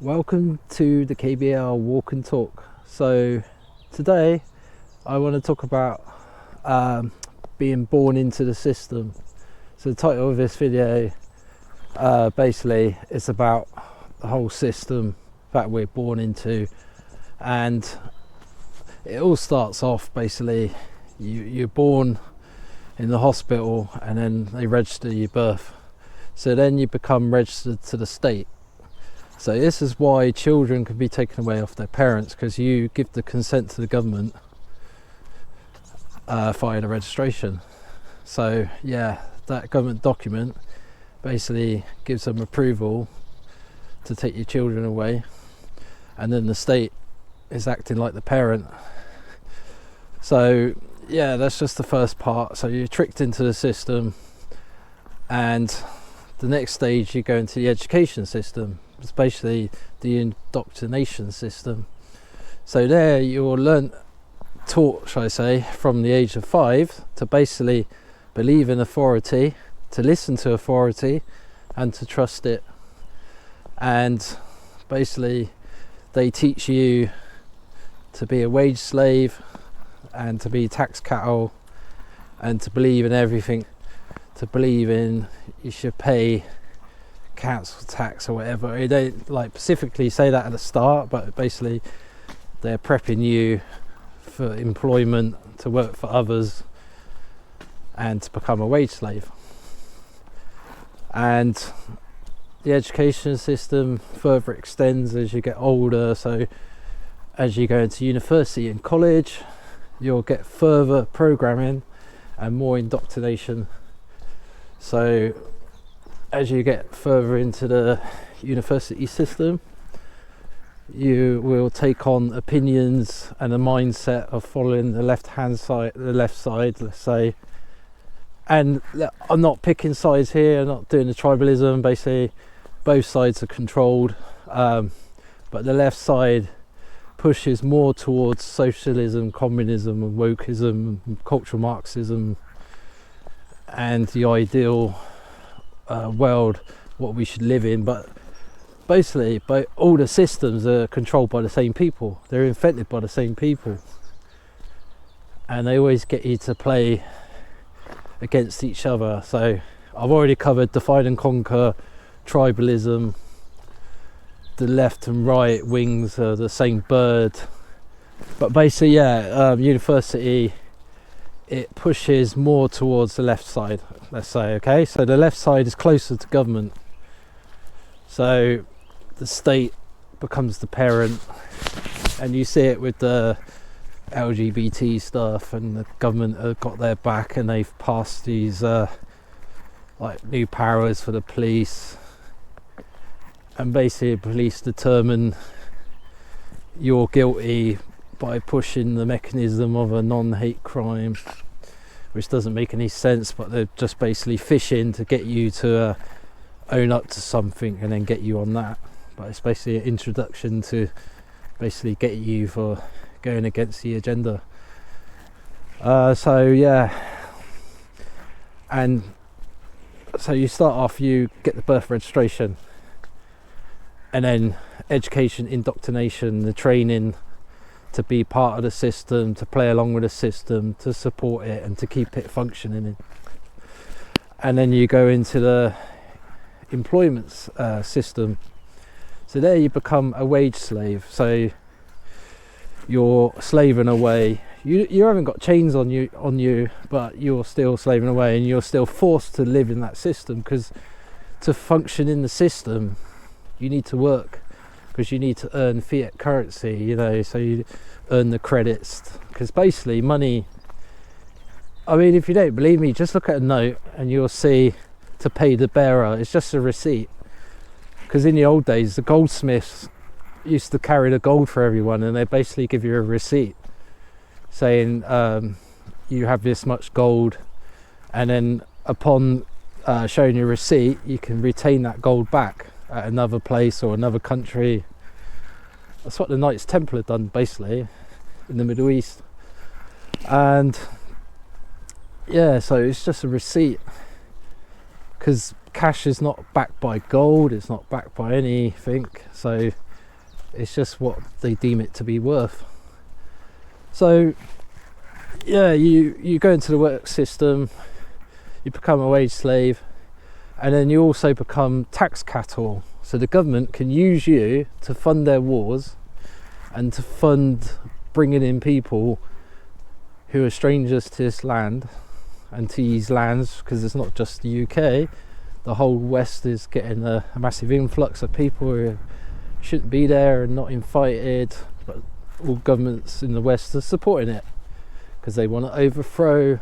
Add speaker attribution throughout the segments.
Speaker 1: Welcome to the KBL Walk and Talk. So today I want to talk about being born into the system. So the title of this video basically is about the whole system that we're born into, and it all starts off basically you're born in the hospital and then they register your birth, so then you become registered to the state. So this is why children can be taken away off their parents, because you give the consent to the government via the registration. So yeah, that government document basically gives them approval to take your children away, and then the state is acting like the parent. So yeah, that's just the first part. So you're tricked into the system, and the next stage you go into the education system. It's basically the indoctrination system. So there you're taught, shall I say, from the age of 5 to basically believe in authority, to listen to authority and to trust it. And basically they teach you to be a wage slave and to be tax cattle and to believe in everything, to believe in you should pay council tax or whatever. They don't like specifically say that at the start, but basically they're prepping you for employment, to work for others and to become a wage slave. And the education system further extends as you get older. So as you go into university and college, you'll get further programming and more indoctrination. So as you get further into the university system, you will take on opinions and a mindset of following the left side, let's say. And I'm not picking sides here, I'm not doing the tribalism. Basically both sides are controlled, but the left side pushes more towards socialism, communism and wokeism and cultural Marxism and the ideal world what we should live in. But basically all the systems are controlled by the same people, they're invented by the same people, and they always get you to play against each other. So I've already covered divide and conquer, tribalism, the left and right wings are the same bird. But basically university, it pushes more towards the left side, let's say. Okay, so the left side is closer to government, so the state becomes the parent, and you see it with the LGBT stuff, and the government have got their back and they've passed these like new powers for the police, and basically the police determine you're guilty by pushing the mechanism of a non-hate crime, which doesn't make any sense, but they're just basically fishing to get you to own up to something and then get you on that. But it's basically an introduction to basically get you for going against the agenda. So yeah, and so you start off, you get the birth registration, and then education, indoctrination, the training to be part of the system, to play along with the system, to support it and to keep it functioning. And then you go into the employment system. So there you become a wage slave. So you're slaving away. You haven't got chains on you, but you're still slaving away, and you're still forced to live in that system, because to function in the system you need to work, because you need to earn fiat currency, so you earn the credits. Because basically money, I mean, if you don't believe me, just look at a note and you'll see to pay the bearer, it's just a receipt. Because in the old days the goldsmiths used to carry the gold for everyone, and they basically give you a receipt saying you have this much gold, and then upon showing your receipt you can retain that gold back at another place or another country. That's what the Knights Templar done basically in the Middle East. And yeah, so it's just a receipt, because cash is not backed by gold, it's not backed by anything. So It's just what they deem it to be worth. So yeah, you go into the work system, you become a wage slave, and then you also become tax cattle. So the government can use you to fund their wars and to fund bringing in people who are strangers to this land and to these lands, because it's not just the UK. The whole West is getting a massive influx of people who shouldn't be there and not invited, but all governments in the West are supporting it because they want to overthrow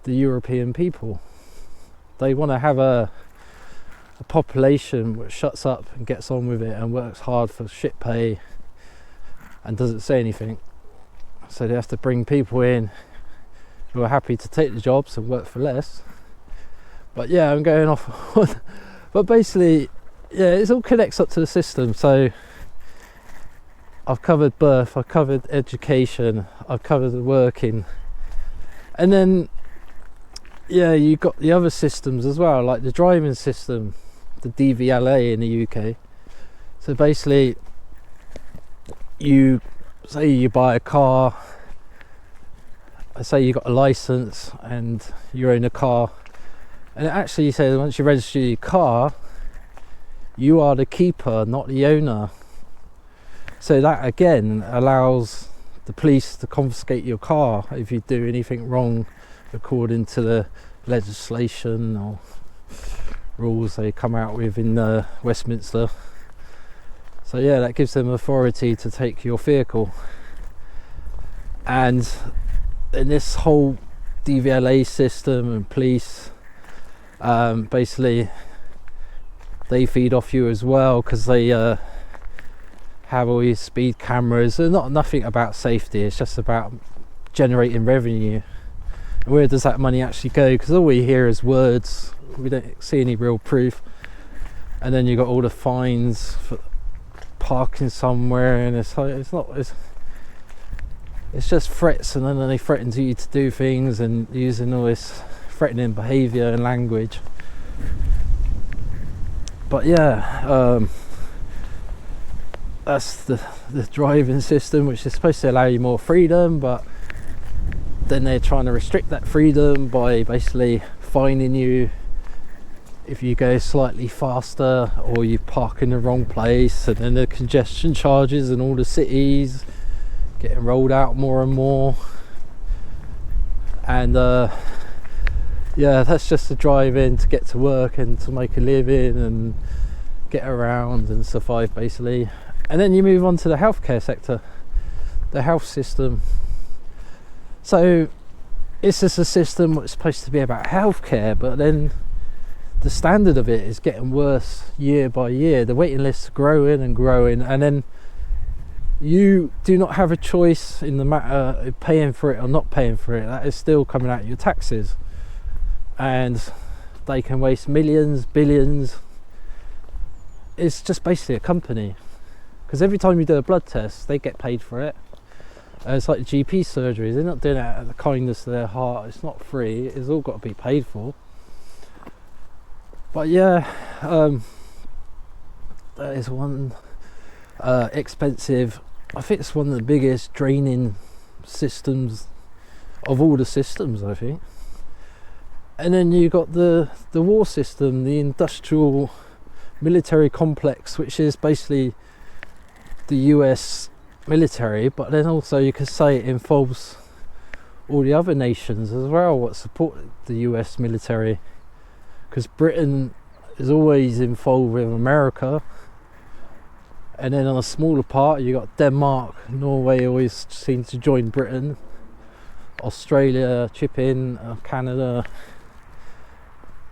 Speaker 1: the European people. They want to have a population which shuts up and gets on with it and works hard for shit pay and doesn't say anything. So they have to bring people in who are happy to take the jobs and work for less. But yeah, I'm going off on, but basically, yeah, it all connects up to the system. So I've covered birth, I've covered education, I've covered the working, and then yeah, you've got the other systems as well, like the driving system, the DVLA in the UK. So basically, you say you buy a car, I say you got a license and you own a car, and it actually says once you register your car, you are the keeper, not the owner. So that again allows the police to confiscate your car if you do anything wrong according to the legislation or rules they come out with in Westminster. So yeah, that gives them authority to take your vehicle. And in this whole DVLA system and police, basically they feed off you as well, because they have all these speed cameras. They're nothing about safety, it's just about generating revenue. Where does that money actually go? Because all we hear is words, we don't see any real proof. And then you got all the fines for parking somewhere, and it's just threats, and then they threaten you to do things and using all this threatening behaviour and language. But yeah, that's the driving system, which is supposed to allow you more freedom, but then they're trying to restrict that freedom by basically fining you if you go slightly faster or you park in the wrong place, and then the congestion charges in all the cities getting rolled out more and more. And yeah, that's just to drive in to get to work and to make a living and get around and survive basically. And then you move on to the healthcare sector, the health system. So it's just a system that's supposed to be about healthcare, but then the standard of it is getting worse year by year. The waiting lists are growing and growing, and then you do not have a choice in the matter of paying for it or not paying for it. That is still coming out of your taxes, and they can waste millions, billions. It's just basically a company, because every time you do a blood test they get paid for it. It's like GP surgeries, they're not doing it out of the kindness of their heart. It's not free, it's all got to be paid for. But yeah, that is one expensive, I think it's one of the biggest draining systems of all the systems, I think. And then you got the war system, the industrial military complex, which is basically the US military, but then also you could say it involves all the other nations as well what support the US military, because Britain is always involved with America, and then on a smaller part you got Denmark, Norway always seem to join Britain, Australia chip in, Canada.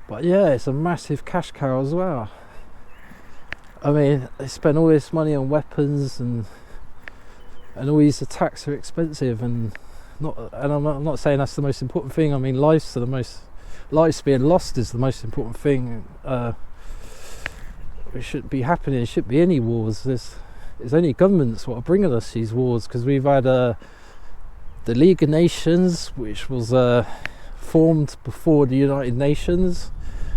Speaker 1: But yeah, it's a massive cash cow as well. I mean, they spend all this money on weapons, and all these attacks are expensive, and I'm not saying that's the most important thing. I mean, lives being lost is the most important thing. It shouldn't be happening. It shouldn't be any wars. It's only governments what are bringing us these wars, because we've had the League of Nations, which was formed before the United Nations,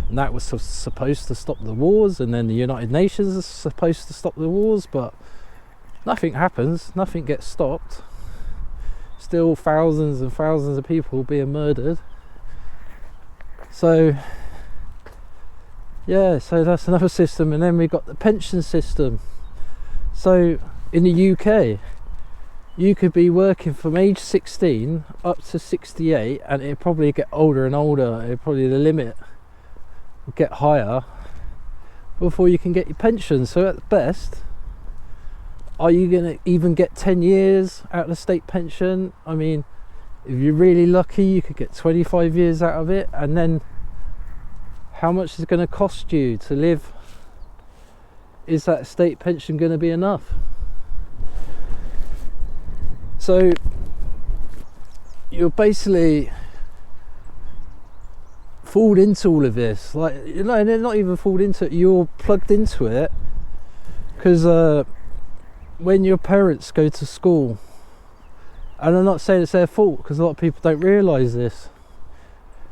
Speaker 1: and that was supposed to stop the wars, and then the United Nations is supposed to stop the wars, but nothing happens, nothing gets stopped. Still thousands and thousands of people being murdered. So yeah, so that's another system. And then we've got the pension system. So in the UK, you could be working from age 16 up to 68, and it'd probably get older and older. It'd probably, the limit would get higher before you can get your pension. So at best, are you going to even get 10 years out of the state pension? I mean, if you're really lucky, you could get 25 years out of it. And then how much is it going to cost you to live? Is that state pension going to be enough? So you're basically fooled into all of this. Like, you know, they're not even fooled into it, you're plugged into it. Because when your parents go to school, and I'm not saying it's their fault, because a lot of people don't realise this,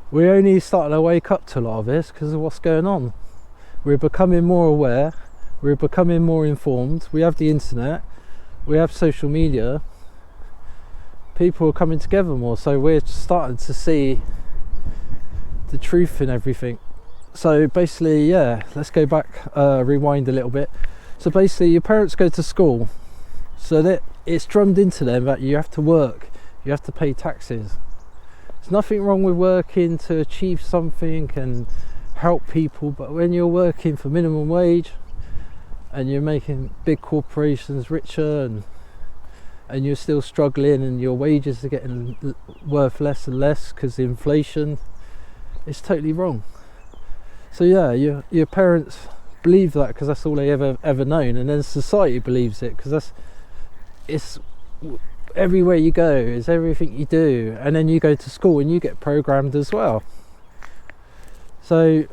Speaker 1: we're only starting to wake up to a lot of this because of what's going on. We're becoming more aware, we're becoming more informed, we have the internet, we have social media, people are coming together more, so we're starting to see the truth in everything. So basically, yeah, let's go back, rewind a little bit. So basically, your parents go to school, so that it's drummed into them that you have to work, you have to pay taxes. There's nothing wrong with working to achieve something and help people, but when you're working for minimum wage and you're making big corporations richer, and you're still struggling, and your wages are getting worth less and less because of inflation, it's totally wrong. So yeah, your parents believe that because that's all they ever known, and then society believes it because it's everywhere you go, it's everything you do, and then you go to school and you get programmed as well. So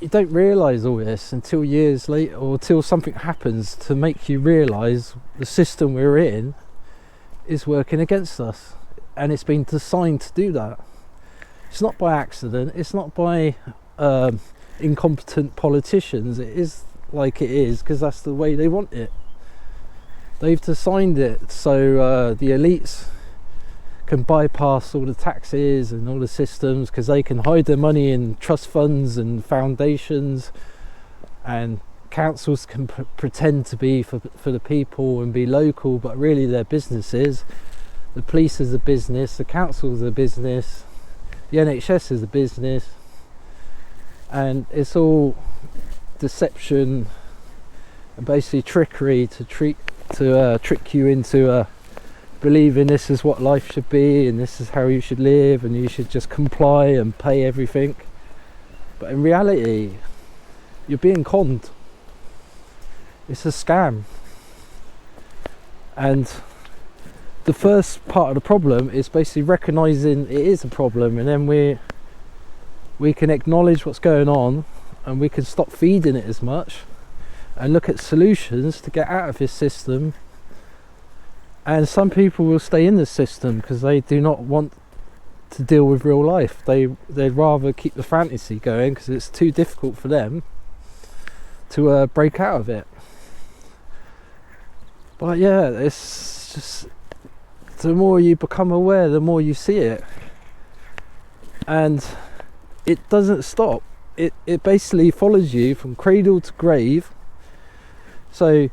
Speaker 1: you don't realise all this until years later, or till something happens to make you realise the system we're in is working against us, and it's been designed to do that. It's not by accident, it's not by incompetent politicians, it is like it is because that's the way they want it. They've designed it so the elites can bypass all the taxes and all the systems, because they can hide their money in trust funds and foundations, and councils can pretend to be for the people and be local, but really they're businesses. The police is a business, the council is a business, the NHS is a business, and it's all deception and basically trickery to trick you into believing this is what life should be and this is how you should live and you should just comply and pay everything. But in reality, you're being conned. It's a scam. And the first part of the problem is basically recognising it is a problem, and then we can acknowledge what's going on, and we can stop feeding it as much and look at solutions to get out of this system. And some people will stay in the system because they do not want to deal with real life. They'd rather keep the fantasy going because it's too difficult for them to break out of it. But yeah, it's just, the more you become aware, the more you see it, and it doesn't stop. It basically follows you from cradle to grave. So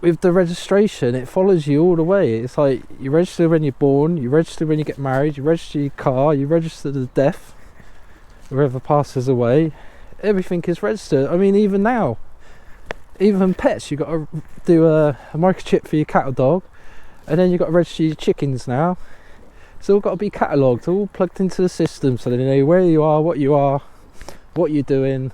Speaker 1: with the registration, it follows you all the way. It's like you register when you're born, you register when you get married, you register your car, you register the death, whoever passes away, everything is registered. I mean, even now, even pets, you've got to do a microchip for your cat or dog, and then you've got to register your chickens now. It's all got to be catalogued, all plugged into the system, so they know where you are, what you're doing.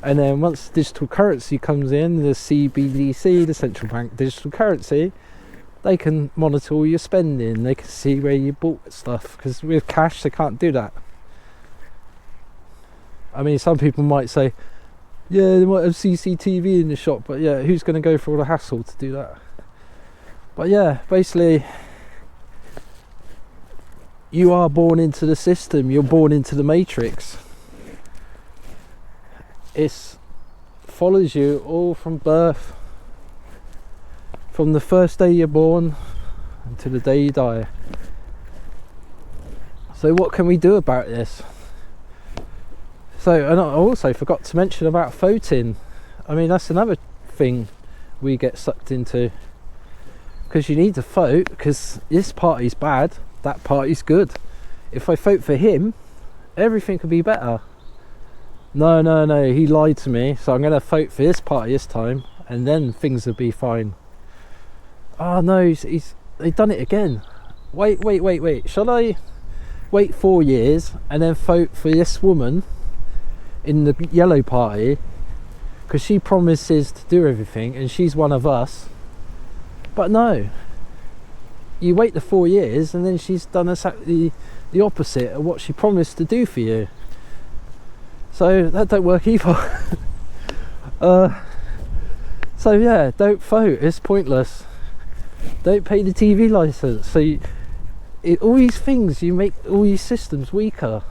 Speaker 1: And then once digital currency comes in, the CBDC, the central bank digital currency, they can monitor all your spending, they can see where you bought stuff, because with cash they can't do that. I mean, some people might say, yeah, they might have CCTV in the shop, but yeah, who's going to go through all the hassle to do that? But yeah, basically, you are born into the system, you're born into the matrix. It follows you all from birth, from the first day you're born until the day you die. So what can we do about this? So, and I also forgot to mention about voting. I mean, that's another thing we get sucked into, because you need to vote, because this party's bad, that party's good. If I vote for him, everything could be better. No, he lied to me, so I'm going to vote for this party this time, and then things will be fine. Oh no, they've done it again. Wait. Shall I wait 4 years and then vote for this woman in the yellow party because she promises to do everything and she's one of us? But no, you wait the 4 years and then she's done exactly the opposite of what she promised to do for you. So that don't work either. So yeah, don't vote, it's pointless. Don't pay the TV license. So all these things, you make all these systems weaker.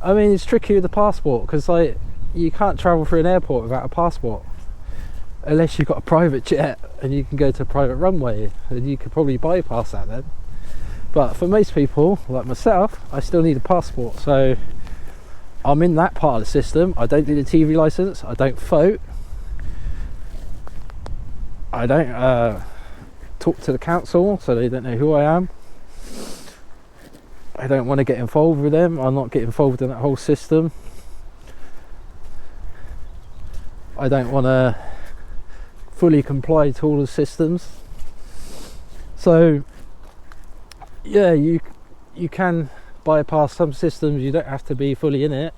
Speaker 1: I mean, it's tricky with the passport, because like, you can't travel through an airport without a passport unless you've got a private jet and you can go to a private runway, and you could probably bypass that then. But for most people like myself, I still need a passport. So I'm in that part of the system. I don't do the TV license, I don't vote, I don't talk to the council, so they don't know who I am. I don't want to get involved with them. I'm not getting involved in that whole system. I don't want to fully comply to all the systems. So yeah, you can bypass some systems, you don't have to be fully in it.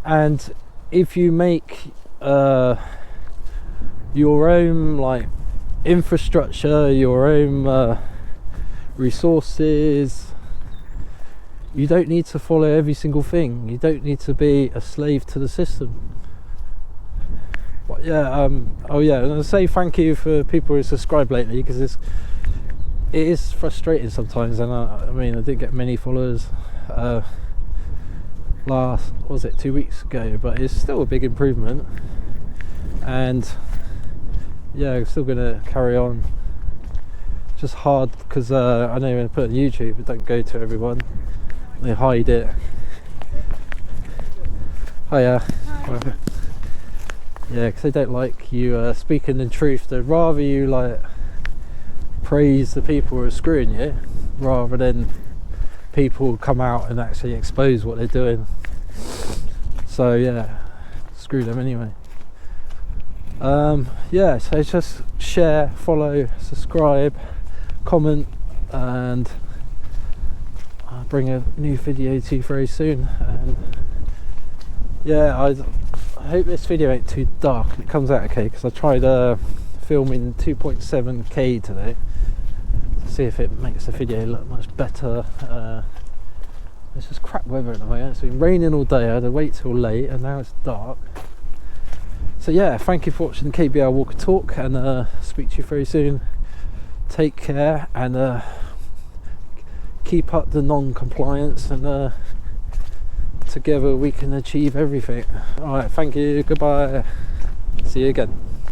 Speaker 1: And if you make your own like infrastructure, your own resources, you don't need to follow every single thing. You don't need to be a slave to the system. But yeah, oh yeah, and I say thank you for people who subscribe lately, because it is frustrating sometimes. And I mean, I didn't get many followers last, what was it, 2 weeks ago, but it's still a big improvement. And yeah, I'm still gonna carry on. It's just hard because I know when I put it on YouTube, it don't go to everyone. They hide it. Hiya. Hi. Yeah, because they don't like you speaking the truth. They'd rather you like praise the people who are screwing you, rather than people come out and actually expose what they're doing. So yeah, screw them anyway. Yeah, so just share, follow, subscribe, comment, and I'll bring a new video to you very soon. And yeah, I hope this video ain't too dark and it comes out okay, because I tried filming 2.7K today to see if it makes the video look much better. It's just crap weather at the moment. It's been raining all day, I had to wait till late, and now it's dark. So yeah, thank you for watching the KBR Walker Talk, and speak to you very soon. Take care, and keep up the non-compliance, and together we can achieve everything. Alright, thank you, goodbye, see you again.